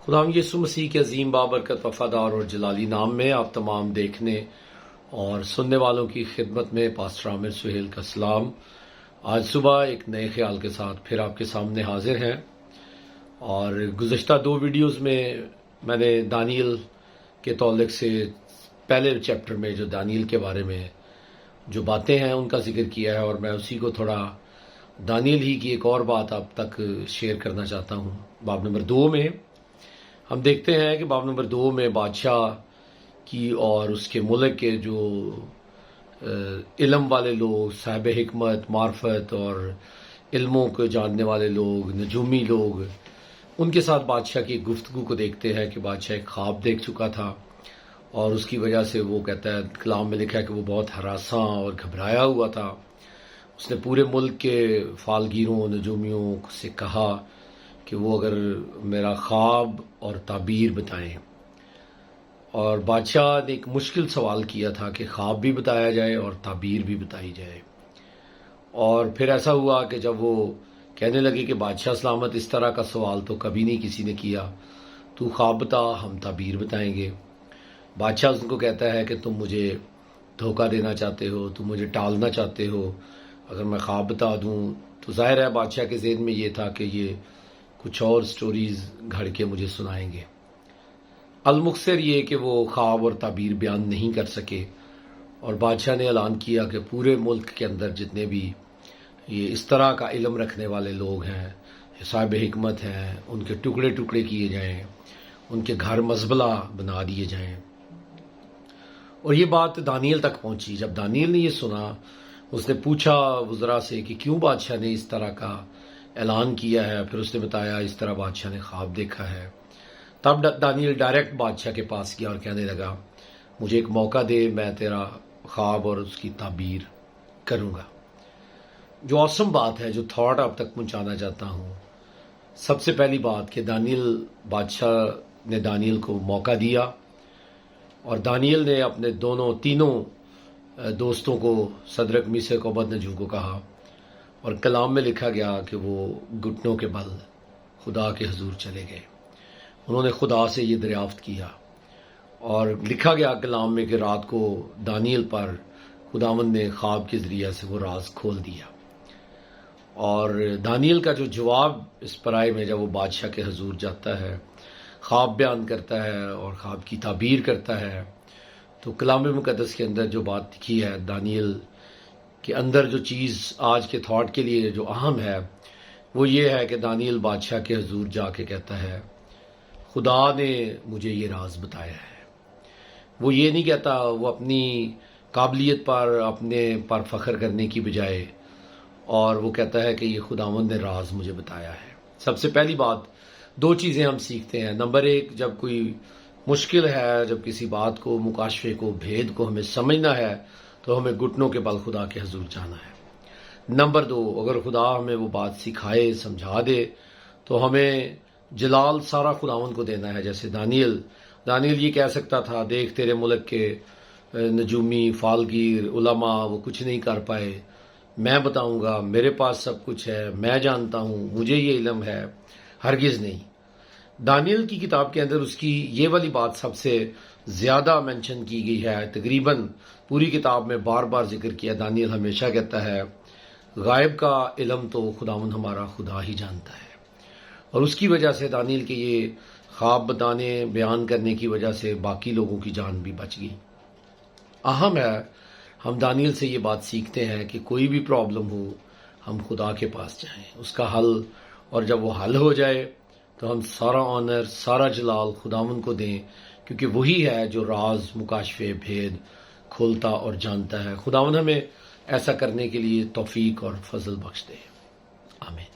خداوند یسوع مسیح کے عظیم بابرکت وفادار اور جلالی نام میں آپ تمام دیکھنے اور سننے والوں کی خدمت میں پاسٹر عامر سہیل کا سلام۔ آج صبح ایک نئے خیال کے ساتھ پھر آپ کے سامنے حاضر ہیں، اور گزشتہ 2 ویڈیوز میں میں نے دانیل کے تعلق سے پہلے چیپٹر میں جو دانیل کے بارے میں جو باتیں ہیں ان کا ذکر کیا ہے، اور میں اسی کو تھوڑا دانیل ہی کی ایک اور بات آپ تک شیئر کرنا چاہتا ہوں۔ باب نمبر 2 میں ہم دیکھتے ہیں کہ باب نمبر 2 میں بادشاہ کی اور اس کے ملک کے جو علم والے لوگ، صاحب حکمت، معرفت اور علموں کو جاننے والے لوگ، نجومی لوگ، ان کے ساتھ بادشاہ کی گفتگو کو دیکھتے ہیں کہ بادشاہ ایک خواب دیکھ چکا تھا، اور اس کی وجہ سے وہ کہتا ہے، کلام میں لکھا ہے کہ وہ بہت ہراساں اور گھبرایا ہوا تھا۔ اس نے پورے ملک کے فالگیروں، نجومیوں سے کہا کہ وہ اگر میرا خواب اور تعبیر بتائیں، اور بادشاہ نے ایک مشکل سوال کیا تھا کہ خواب بھی بتایا جائے اور تعبیر بھی بتائی جائے۔ اور پھر ایسا ہوا کہ جب وہ کہنے لگے کہ بادشاہ سلامت، اس طرح کا سوال تو کبھی نہیں کسی نے کیا، تو خواب بتا، ہم تعبیر بتائیں گے۔ بادشاہ اس کو کہتا ہے کہ تم مجھے دھوکہ دینا چاہتے ہو، تم مجھے ٹالنا چاہتے ہو، اگر میں خواب بتا دوں تو ظاہر ہے بادشاہ کے ذہن میں یہ تھا کہ یہ کچھ اور سٹوریز گھڑ کے مجھے سنائیں گے۔ المختصر یہ کہ وہ خواب اور تعبیر بیان نہیں کر سکے، اور بادشاہ نے اعلان کیا کہ پورے ملک کے اندر جتنے بھی یہ اس طرح کا علم رکھنے والے لوگ ہیں، صاحب حکمت ہیں، ان کے ٹکڑے ٹکڑے کیے جائیں، ان کے گھر مزبلہ بنا دیے جائیں۔ اور یہ بات دانیل تک پہنچی۔ جب دانیل نے یہ سنا، اس نے پوچھا وزراء سے کہ کیوں بادشاہ نے اس طرح کا اعلان کیا ہے۔ پھر اس نے بتایا اس طرح بادشاہ نے خواب دیکھا ہے۔ تب دانیل ڈائریکٹ بادشاہ کے پاس گیا اور کہنے لگا، مجھے ایک موقع دے، میں تیرا خواب اور اس کی تعبیر کروں گا۔ جو awesome بات ہے، جو تھاٹ آپ تک پہنچانا چاہتا ہوں، سب سے پہلی بات کہ بادشاہ نے دانیل کو موقع دیا، اور دانیل نے اپنے تینوں دوستوں کو، صدرک، میشک اور ابدنجو کو کہا، اور کلام میں لکھا گیا کہ وہ گھٹنوں کے بل خدا کے حضور چلے گئے۔ انہوں نے خدا سے یہ دریافت کیا، اور لکھا گیا کلام میں کہ رات کو دانیل پر خداوند نے خواب کے ذریعے سے وہ راز کھول دیا۔ اور دانیل کا جو جواب اس پرائے میں، جب وہ بادشاہ کے حضور جاتا ہے، خواب بیان کرتا ہے اور خواب کی تعبیر کرتا ہے، تو کلام مقدس کے اندر جو بات لکھی ہے، دانیل کے اندر جو چیز آج کے تھاٹ کے لیے جو اہم ہے، وہ یہ ہے کہ دانیل بادشاہ کے حضور جا کے کہتا ہے، خدا نے مجھے یہ راز بتایا ہے۔ وہ یہ نہیں کہتا، وہ اپنی قابلیت پر، اپنے پر فخر کرنے کی بجائے، اور وہ کہتا ہے کہ یہ خداوند نے راز مجھے بتایا ہے۔ سب سے پہلی بات، 2 چیزیں ہم سیکھتے ہیں۔ نمبر 1، جب کوئی مشکل ہے، جب کسی بات کو، مکاشفے کو، بھید کو ہمیں سمجھنا ہے، تو ہمیں گھٹنوں کے بل خدا کے حضور جانا ہے۔ نمبر 2، اگر خدا ہمیں وہ بات سکھائے، سمجھا دے، تو ہمیں جلال سارا خداوند کو دینا ہے۔ جیسے دانیل یہ کہہ سکتا تھا، دیکھ تیرے ملک کے نجومی، فالگیر، علماء، وہ کچھ نہیں کر پائے، میں بتاؤں گا، میرے پاس سب کچھ ہے، میں جانتا ہوں، مجھے یہ علم ہے۔ ہرگز نہیں۔ دانیل کی کتاب کے اندر اس کی یہ والی بات سب سے زیادہ مینشن کی گئی ہے۔ تقریباً پوری کتاب میں بار بار ذکر کیا۔ دانیل ہمیشہ کہتا ہے، غائب کا علم تو خداوند ہمارا خدا ہی جانتا ہے، اور اس کی وجہ سے دانیل کے یہ خواب بتانے، بیان کرنے کی وجہ سے باقی لوگوں کی جان بھی بچ گئی۔ اہم ہے، ہم دانیل سے یہ بات سیکھتے ہیں کہ کوئی بھی پرابلم ہو، ہم خدا کے پاس جائیں، اس کا حل، اور جب وہ حل ہو جائے تو ہم سارا آنر، سارا جلال خداوند کو دیں، کیونکہ وہی ہے جو راز، مکاشفے، بھید کھولتا اور جانتا ہے۔ خداوند ہمیں ایسا کرنے کے لیے توفیق اور فضل بخش دے۔ آمین۔